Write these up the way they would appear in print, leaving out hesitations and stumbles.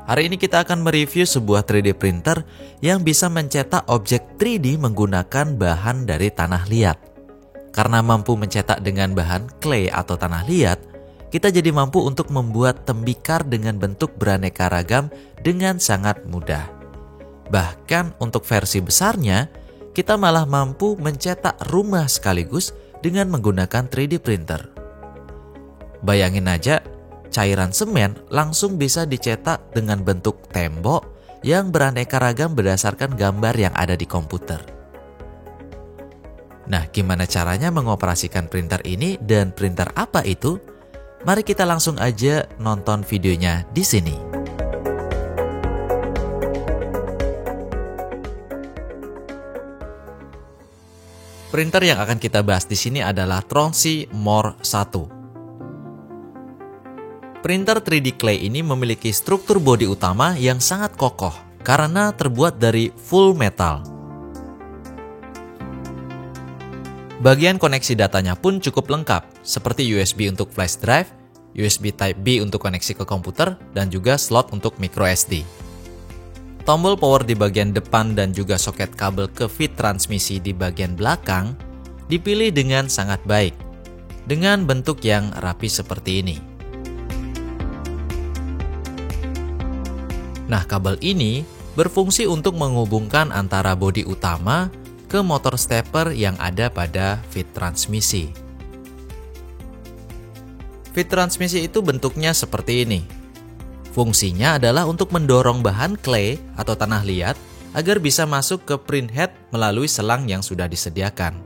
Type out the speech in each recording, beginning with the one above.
Hari ini kita akan mereview sebuah 3D printer yang bisa mencetak objek 3D menggunakan bahan dari tanah liat. Karena mampu mencetak dengan bahan clay atau tanah liat, kita jadi mampu untuk membuat tembikar dengan bentuk beraneka ragam dengan sangat mudah. Bahkan untuk versi besarnya, kita malah mampu mencetak rumah sekaligus dengan menggunakan 3D printer. Bayangin aja, cairan semen langsung bisa dicetak dengan bentuk tembok yang beraneka ragam berdasarkan gambar yang ada di komputer. Nah, gimana caranya mengoperasikan printer ini dan printer apa itu? Mari kita langsung aja nonton videonya di sini. Printer yang akan kita bahas di sini adalah Tronxy More 1. Printer 3D clay ini memiliki struktur bodi utama yang sangat kokoh karena terbuat dari full metal. Bagian koneksi datanya pun cukup lengkap, seperti USB untuk flash drive, USB Type-B untuk koneksi ke komputer, dan juga slot untuk microSD. Tombol power di bagian depan dan juga soket kabel ke feed transmisi di bagian belakang dipilih dengan sangat baik, dengan bentuk yang rapi seperti ini. Nah, kabel ini berfungsi untuk menghubungkan antara bodi utama ke motor stepper yang ada pada feed transmisi. Feed transmisi itu bentuknya seperti ini. Fungsinya adalah untuk mendorong bahan clay atau tanah liat agar bisa masuk ke printhead melalui selang yang sudah disediakan.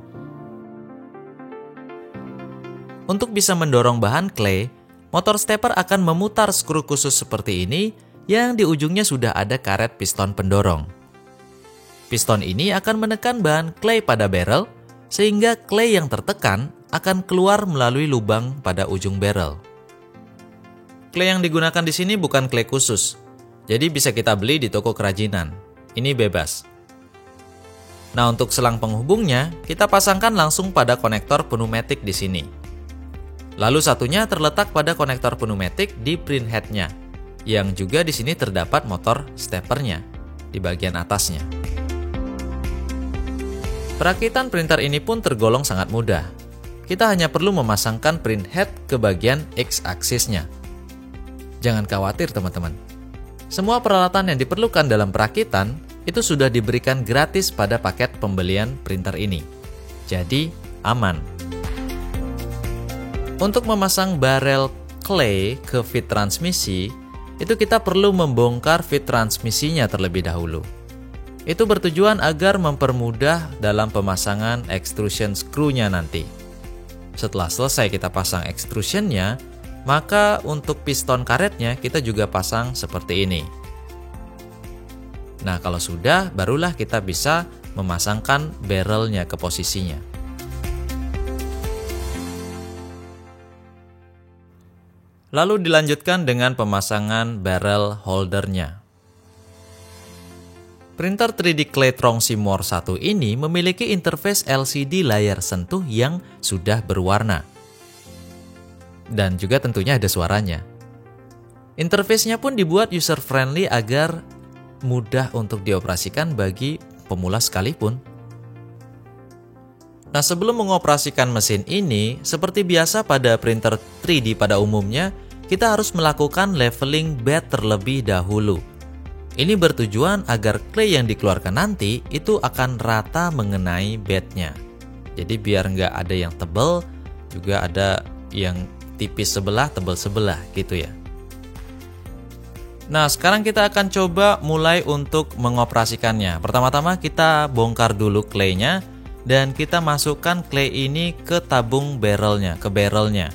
Untuk bisa mendorong bahan clay, motor stepper akan memutar skru khusus seperti ini yang di ujungnya sudah ada karet piston pendorong. Piston ini akan menekan bahan clay pada barrel, sehingga clay yang tertekan akan keluar melalui lubang pada ujung barrel. Clay yang digunakan di sini bukan clay khusus, jadi bisa kita beli di toko kerajinan. Ini bebas. Nah, untuk selang penghubungnya, kita pasangkan langsung pada konektor pneumatik di sini. Lalu satunya terletak pada konektor pneumatik di printhead-nya, yang juga di sini terdapat motor steppernya di bagian atasnya. Perakitan printer ini pun tergolong sangat mudah. Kita hanya perlu memasangkan printhead ke bagian X-aksisnya. Jangan khawatir teman-teman. Semua peralatan yang diperlukan dalam perakitan itu sudah diberikan gratis pada paket pembelian printer ini. Jadi, aman. Untuk memasang barel clay ke feed transmisi, itu kita perlu membongkar feed transmisinya terlebih dahulu. Itu bertujuan agar mempermudah dalam pemasangan extrusion screw-nya nanti. Setelah selesai kita pasang extrusionnya, maka untuk piston karetnya kita juga pasang seperti ini. Nah, kalau sudah, barulah kita bisa memasangkan barrelnya ke posisinya. Lalu dilanjutkan dengan pemasangan barrel holdernya. Printer 3D clay Tronxy More 1 ini memiliki interface LCD layar sentuh yang sudah berwarna. Dan juga tentunya ada suaranya. Interface-nya pun dibuat user-friendly agar mudah untuk dioperasikan bagi pemula sekalipun. Nah, sebelum mengoperasikan mesin ini, seperti biasa pada printer 3D pada umumnya, kita harus melakukan leveling bed terlebih dahulu. Ini bertujuan agar clay yang dikeluarkan nanti itu akan rata mengenai bednya. Jadi biar nggak ada yang tebal, juga ada yang tipis sebelah, tebal sebelah gitu ya. Nah, sekarang kita akan coba mulai untuk mengoperasikannya. Pertama-tama kita bongkar dulu clay-nya, dan kita masukkan clay ini ke tabung barrelnya, ke barrelnya.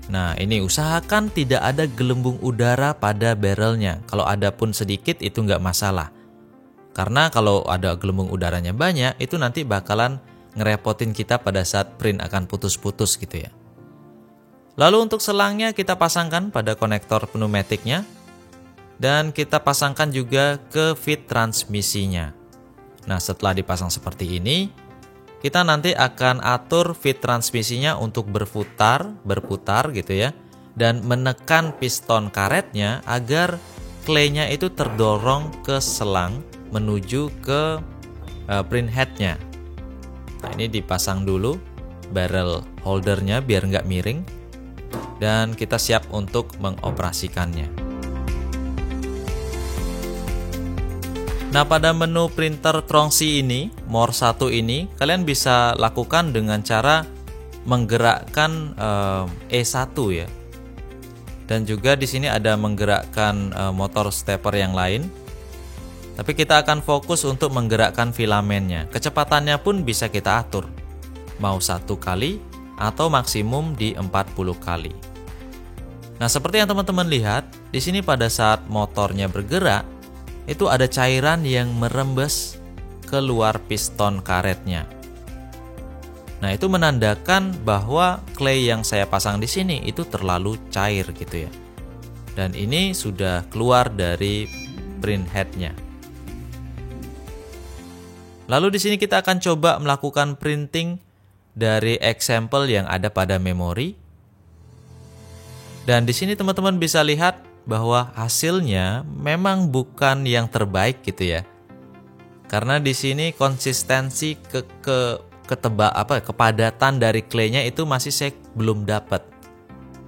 Nah, ini usahakan tidak ada gelembung udara pada barrelnya. Kalau ada pun sedikit itu nggak masalah. Karena kalau ada gelembung udaranya banyak, itu nanti bakalan ngerepotin kita pada saat print akan putus-putus gitu ya. Lalu untuk selangnya kita pasangkan pada konektor pneumatiknya. Dan kita pasangkan juga ke feed transmisinya. Nah, setelah dipasang seperti ini, kita nanti akan atur feed transmisinya untuk berputar gitu ya, dan menekan piston karetnya agar clay-nya itu terdorong ke selang menuju ke print head-nya. Nah, ini dipasang dulu barrel holdernya biar nggak miring, dan kita siap untuk mengoperasikannya. Nah, pada menu printer Tronxy ini, More 1 ini, kalian bisa lakukan dengan cara menggerakkan E1 ya. Dan juga di sini ada menggerakkan motor stepper yang lain. Tapi kita akan fokus untuk menggerakkan filamennya. Kecepatannya pun bisa kita atur. Mau 1 kali atau maksimum di 40 kali. Nah, seperti yang teman-teman lihat, di sini pada saat motornya bergerak, itu ada cairan yang merembes keluar piston karetnya. Nah, itu menandakan bahwa clay yang saya pasang di sini itu terlalu cair gitu ya. Dan ini sudah keluar dari print head-nya. Lalu di sini kita akan coba melakukan printing dari example yang ada pada memori. Dan di sini teman-teman bisa lihat bahwa hasilnya memang bukan yang terbaik gitu ya. Karena di sini konsistensi kepadatan dari clay-nya itu masih saya belum dapat.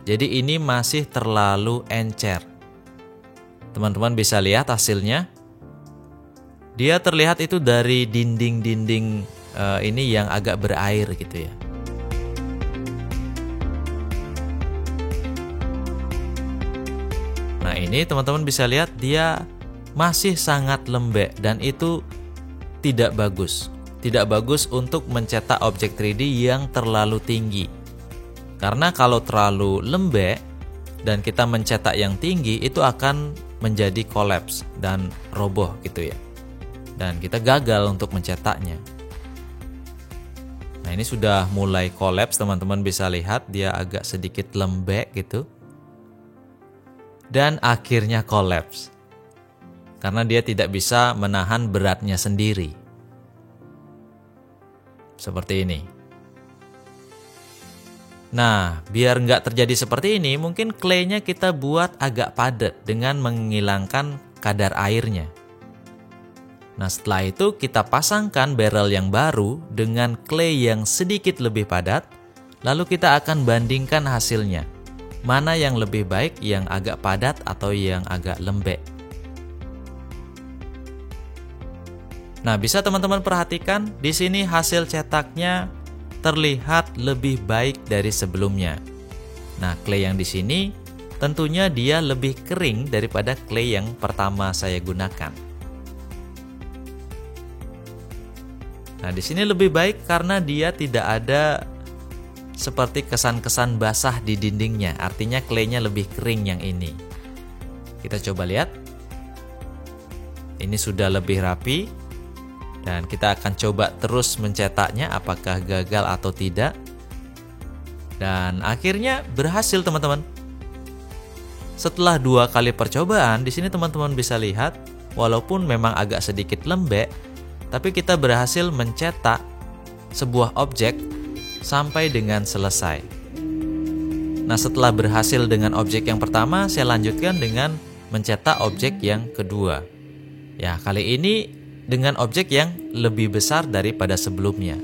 Jadi ini masih terlalu encer. Teman-teman bisa lihat hasilnya. Dia terlihat itu dari dinding-dinding ini yang agak berair gitu ya. Nah, ini teman-teman bisa lihat dia masih sangat lembek dan itu tidak bagus. Tidak bagus untuk mencetak objek 3D yang terlalu tinggi. Karena kalau terlalu lembek dan kita mencetak yang tinggi itu akan menjadi kolaps dan roboh gitu ya. Dan kita gagal untuk mencetaknya. Nah, ini sudah mulai kolaps, teman-teman bisa lihat dia agak sedikit lembek gitu. Dan akhirnya kolaps karena dia tidak bisa menahan beratnya sendiri. Seperti ini. Nah, biar nggak terjadi seperti ini, mungkin clay-nya kita buat agak padat dengan menghilangkan kadar airnya. Nah, setelah itu kita pasangkan barrel yang baru dengan clay yang sedikit lebih padat, lalu kita akan bandingkan hasilnya. Mana yang lebih baik, yang agak padat atau yang agak lembek. Nah, bisa teman-teman perhatikan di sini hasil cetaknya terlihat lebih baik dari sebelumnya. Nah, clay yang di sini tentunya dia lebih kering daripada clay yang pertama saya gunakan. Nah, di sini lebih baik karena dia tidak ada seperti kesan-kesan basah di dindingnya, artinya clay-nya lebih kering yang ini. Kita coba lihat. Ini sudah lebih rapi dan kita akan coba terus mencetaknya apakah gagal atau tidak. Dan akhirnya berhasil, teman-teman. Setelah 2 kali percobaan, di sini teman-teman bisa lihat walaupun memang agak sedikit lembek, tapi kita berhasil mencetak sebuah objek sampai dengan selesai. Nah, setelah berhasil dengan objek yang pertama, saya lanjutkan dengan mencetak objek yang kedua. Ya, kali ini dengan objek yang lebih besar daripada sebelumnya.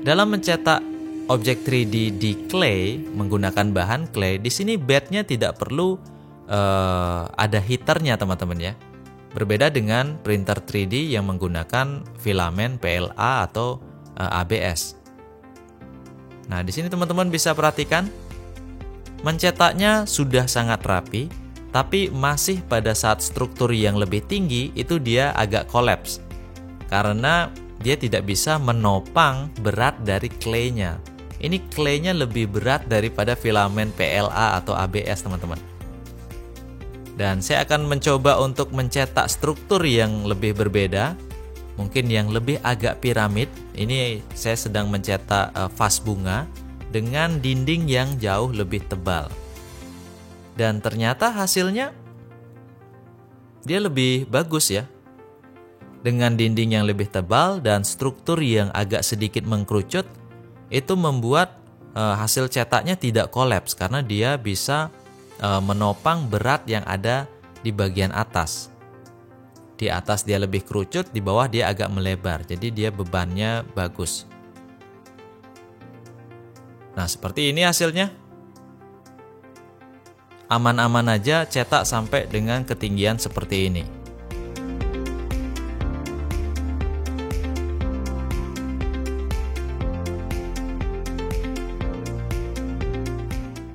Dalam mencetak objek 3D di clay menggunakan bahan clay, di sini bednya tidak perlu ada heaternya, teman-teman ya. Berbeda dengan printer 3D yang menggunakan filamen PLA atau ABS. Nah, di sini teman-teman bisa perhatikan mencetaknya sudah sangat rapi, tapi masih pada saat struktur yang lebih tinggi itu dia agak kolaps karena dia tidak bisa menopang berat dari clay-nya. Ini clay-nya lebih berat daripada filamen PLA atau ABS, teman-teman. Dan saya akan mencoba untuk mencetak struktur yang lebih berbeda, mungkin yang lebih agak piramid. Ini saya sedang mencetak vas bunga dengan dinding yang jauh lebih tebal. Dan ternyata hasilnya dia lebih bagus ya. Dengan dinding yang lebih tebal dan struktur yang agak sedikit mengkerucut, itu membuat hasil cetaknya tidak kolaps karena dia bisa menopang berat yang ada di bagian atas. Di atas dia lebih kerucut, di bawah dia agak melebar, jadi dia bebannya bagus. Nah, seperti ini hasilnya. Aman-aman aja cetak sampai dengan ketinggian seperti ini.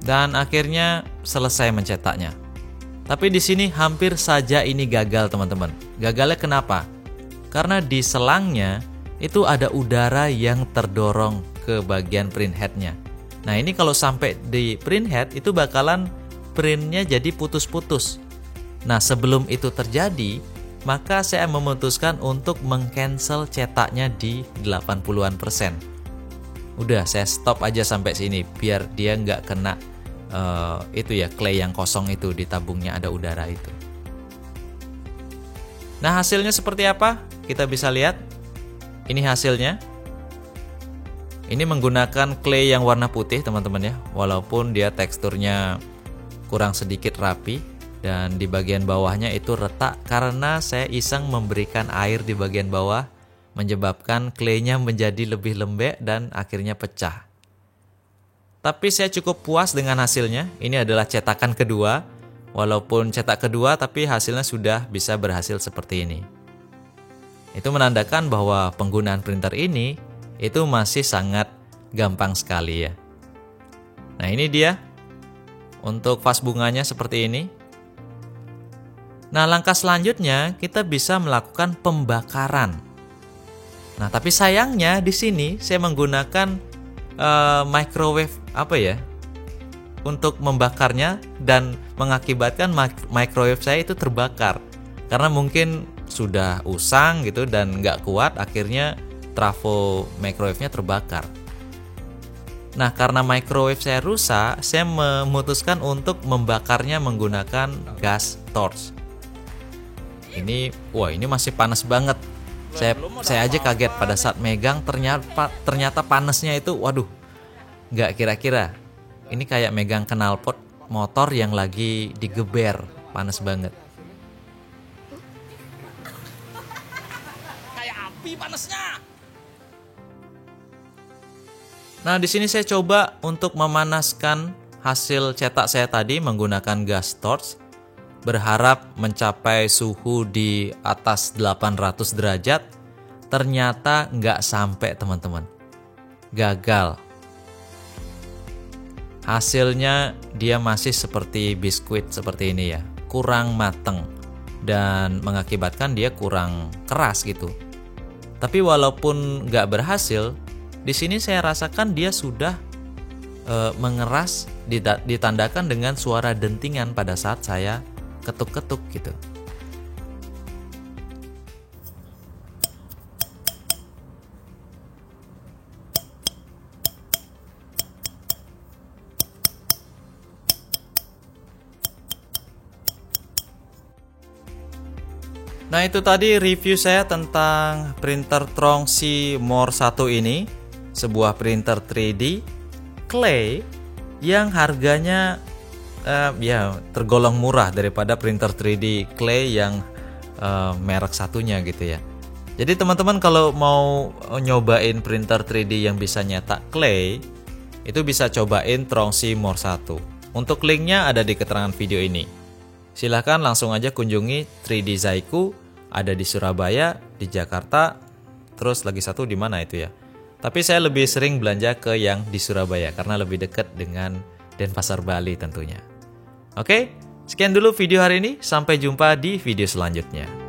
Dan akhirnya selesai mencetaknya. Tapi di sini hampir saja ini gagal, teman-teman. Gagalnya kenapa? Karena di selangnya itu ada udara yang terdorong ke bagian printhead-nya. Nah, ini kalau sampai di printhead itu bakalan printnya jadi putus-putus. Nah, sebelum itu terjadi, maka saya memutuskan untuk meng-cancel cetaknya di 80-an%. Udah, saya stop aja sampai sini biar dia nggak kena itu ya, clay yang kosong itu, di tabungnya ada udara itu. Nah, hasilnya seperti apa? Kita bisa lihat. Ini hasilnya. Ini menggunakan clay yang warna putih, teman-teman ya. Walaupun dia teksturnya kurang sedikit rapi dan di bagian bawahnya itu retak karena saya iseng memberikan air di bagian bawah, menyebabkan claynya menjadi lebih lembek dan akhirnya pecah. Tapi saya cukup puas dengan hasilnya. Ini adalah cetakan kedua. Walaupun cetak kedua, tapi hasilnya sudah bisa berhasil seperti ini. Itu menandakan bahwa penggunaan printer ini itu masih sangat gampang sekali ya. Nah, ini dia untuk vas bunganya seperti ini. Nah, langkah selanjutnya kita bisa melakukan pembakaran. Nah, tapi sayangnya di sini saya menggunakan microwave untuk membakarnya, dan mengakibatkan microwave saya itu terbakar karena mungkin sudah usang gitu dan nggak kuat, akhirnya trafo microwave-nya terbakar. Nah, karena microwave saya rusak, saya memutuskan untuk membakarnya menggunakan gas torch. Ini masih panas banget. Saya aja kaget pada saat megang, ternyata panasnya itu, waduh, nggak kira-kira. Ini kayak megang knalpot motor yang lagi digeber, panas banget. Kayak api panasnya. Nah, di sini saya coba untuk memanaskan hasil cetak saya tadi menggunakan gas torch. Berharap mencapai suhu di atas 800 derajat, ternyata nggak sampai, teman-teman. Gagal. Hasilnya dia masih seperti biskuit seperti ini ya, kurang mateng dan mengakibatkan dia kurang keras gitu. Tapi walaupun nggak berhasil, di sini saya rasakan dia sudah mengeras, ditandakan dengan suara dentingan pada saat saya ketuk-ketuk gitu. Nah, itu tadi review saya tentang printer Tronxy More 1 ini, sebuah printer 3D clay yang harganya tergolong murah daripada printer 3D clay yang merek satunya gitu ya. Jadi teman-teman kalau mau nyobain printer 3D yang bisa nyetak clay, itu bisa cobain Tronxy More 1. Untuk linknya ada di keterangan video ini. Silahkan langsung aja kunjungi 3D Zaiku, ada di Surabaya, di Jakarta, terus lagi satu di mana itu ya. Tapi saya lebih sering belanja ke yang di Surabaya karena lebih dekat dengan Denpasar, Bali tentunya. Oke, sekian dulu video hari ini. Sampai jumpa di video selanjutnya.